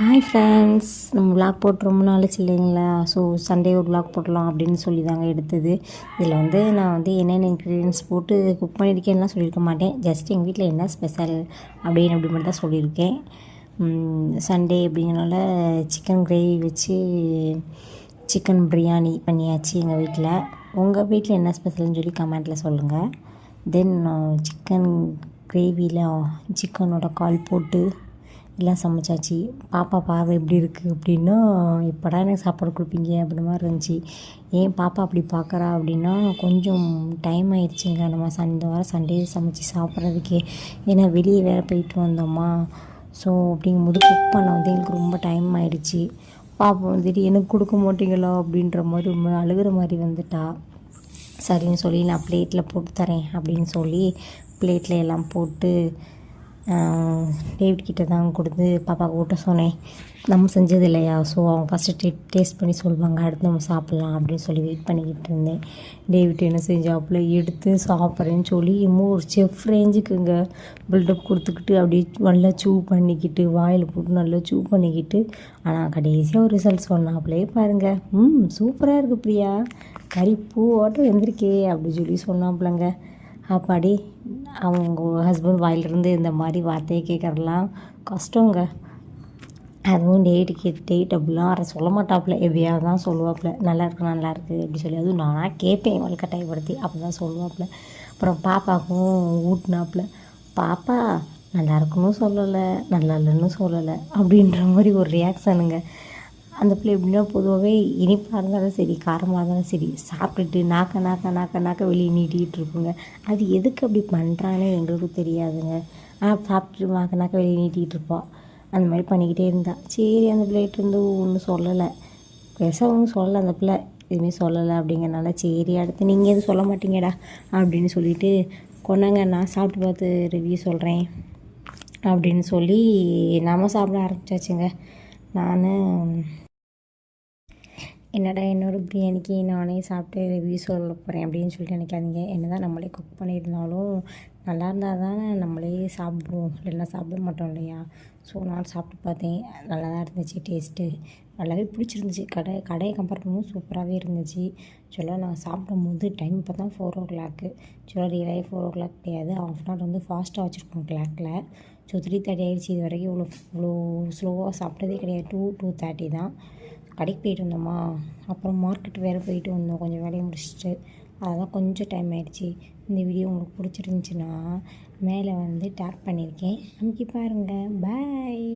Hi friends, நம்ம vlog போட்டு ரொம்ப நாளைச்சு இல்லைங்களா? ஸோ சண்டே ஒரு விளாக் போடலாம் அப்படின்னு சொல்லி தாங்க எடுத்தது. இதில் நான் என்னென்ன இன்க்ரீடியன்ஸ் போட்டு குக் பண்ணியிருக்கேன்லாம் சொல்லியிருக்க மாட்டேன். ஜஸ்ட் எங்கள் வீட்டில் என்ன ஸ்பெஷல் அப்படி மட்டும் தான் சொல்லியிருக்கேன். சண்டே அப்படிங்கிறனால சிக்கன் கிரேவி வச்சு சிக்கன் பிரியாணி பண்ணியாச்சு எங்கள் வீட்டில். உங்கள் வீட்டில் என்ன ஸ்பெஷல்னு சொல்லி கமெண்ட்டில் சொல்லுங்கள். தென் சிக்கன் கிரேவியில் சிக்கனோட கால் போட்டு எல்லாம் சமைச்சாச்சு. பாப்பா பார்வை எப்படி இருக்குது அப்படின்னா, எப்படா எனக்கு சாப்பாடு கொடுப்பீங்க அப்படின்ற மாதிரி இருந்துச்சு. ஏன் பாப்பா அப்படி பார்க்குறா அப்படின்னா, கொஞ்சம் டைம் ஆயிடுச்சுங்க நம்ம இந்த வாரம் சண்டே சமைச்சி சாப்பிட்றதுக்கே. ஏன்னா வெளியே வேறு போயிட்டு வந்தோம்மா. ஸோ அப்படிங்கும்போது குக் பண்ண எங்களுக்கு ரொம்ப டைம் ஆகிடுச்சி. பாப்பா எனக்கு கொடுக்க மாட்டீங்களா அப்படின்ற மாதிரி ரொம்ப அழுகிற மாதிரி வந்துட்டா. சரின்னு சொல்லி நான் பிளேட்டில் போட்டு தரேன் அப்படின்னு சொல்லி பிளேட்டில் எல்லாம் போட்டு டேவிட் கிட்ட தான் கொடுத்து பாப்பாவுக்கு ஊட்ட சொன்னேன். நம்ம செஞ்சது இல்லையா, ஸோ அவங்க ஃபஸ்ட்டு டேஸ்ட் பண்ணி சொல்லுவாங்க, அடுத்து நம்ம சாப்பிட்லாம் அப்படின்னு சொல்லி வெயிட் பண்ணிக்கிட்டு இருந்தேன். டேவிட் என்ன செஞ்சாப்புல எடுத்து சாப்பிட்றேன்னு சொல்லி ஒரு செஃப் ரேஞ்சுக்குங்க பில்டப் கொடுத்துக்கிட்டு அப்படியே நல்லா சூ பண்ணிக்கிட்டு வாயில் போட்டு நல்லா சூ பண்ணிக்கிட்டு, ஆனால் கடைசியாக ஒரு ரிசல்ட் சொன்னாப்புலே பாருங்கள். சூப்பராக இருக்குது பிரியா, கறி பூவோட்டம் வெந்திருக்கே அப்படி சொல்லி சொன்னாப்புலங்க. அப்பாடி, அவங்க ஹஸ்பண்ட் வாயிலிருந்து இந்த மாதிரி வார்த்தையை கேட்குறலாம் கஷ்டங்க. அதுவும் டேட் அப்படிலாம் சொல்ல மாட்டாப்புல, எப்படியாவது தான் சொல்லுவாப்புல நல்லாயிருக்கு அப்படி சொல்லி. அதுவும் நானாக கேட்பேன் வலுக்கட்டாயப்படுத்தி, அப்படி தான் சொல்லுவாப்புல. அப்புறம் பாப்பாவுக்கும் ஊட்டினாப்புல. பாப்பா நல்லா இருக்குன்னு சொல்லலை, நல்லா இல்லைன்னு சொல்லலை அப்படின்ற மாதிரி ஒரு ரியாக்ஷனுங்க. அந்த பிள்ளை எப்படின்னா பொதுவாகவே இனிப்பாக இருந்தாலும் சரி காரமாக இருந்தாலும் சரி சாப்பிட்டுட்டு நாக்க வெளியே நீட்டிகிட்டு இருக்குங்க. அது எதுக்கு அப்படி பண்ணுறானே எங்களுக்கு தெரியாதுங்க. சாப்பிட்டுட்டு நாக்க வெளியே நீட்டிகிட்டு இருப்பாள். அந்த மாதிரி பண்ணிக்கிட்டே இருந்தா. சரி, அந்த பிள்ளைகிட்ட ஒன்றும் சொல்லலை, பெருசாக ஒன்றும் சொல்லலை. அந்த பிள்ளை எதுவுமே சொல்லலை அப்படிங்கிறனால சரி அடுத்து நீங்கள் எதுவும் சொல்ல மாட்டீங்கடா அப்படின்னு சொல்லிட்டு கொண்டாங்க நான் சாப்பிட்டு பார்த்து ரிவ்யூ சொல்கிறேன் அப்படின்னு சொல்லி நம்ம சாப்பிட ஆரம்பிச்சாச்சுங்க. நான் என்னடா என்னோடய பிரியாணிக்கு நானே சாப்பிட்டு ரிவ்யூ சொல்ல போகிறேன் அப்படின்னு சொல்லிட்டு நினைக்காதீங்க. என்ன தான் நம்மளே குக் பண்ணியிருந்தாலும் நல்லா இருந்தால் தானே நம்மளே சாப்பிடுவோம், இல்லைன்னா சாப்பிட மாட்டோம் இல்லையா? ஸோ நான் சாப்பிட்டு பார்த்தேன், நல்லா தான் இருந்துச்சு. டேஸ்ட்டு நல்லாவே பிடிச்சிருந்துச்சி. கடையை கம்பேர் பண்ணும்போது சூப்பராகவே இருந்துச்சு. சொல்ல நான் சாப்பிடும்போது டைம் இப்போ தான் 4 o'clock. சொல்ல ரியலாகவே 4 o'clock கிடையாது, ½ hour ஃபாஸ்ட்டாக வச்சுருக்கோம் கிளாக்கில். ஸோ 3:30 ஆகிடுச்சி. இது வரைக்கும் இவ்வளோ ஸ்லோவாக சாப்பிட்டதே கிடையாது. 2:30 தான். கடைக்கு போயிட்டு வந்தோமா, அப்புறம் மார்க்கெட் வேறு போயிட்டு வந்தோம் கொஞ்சம் வேலையை முடிச்சுட்டு. அதெல்லாம் கொஞ்சம் டைம் ஆகிடுச்சி. இந்த வீடியோ உங்களுக்கு பிடிச்சிருந்துச்சின்னா மேலே டேப் பண்ணியிருக்கேன், அமுக்கி பாருங்கள். பாய்.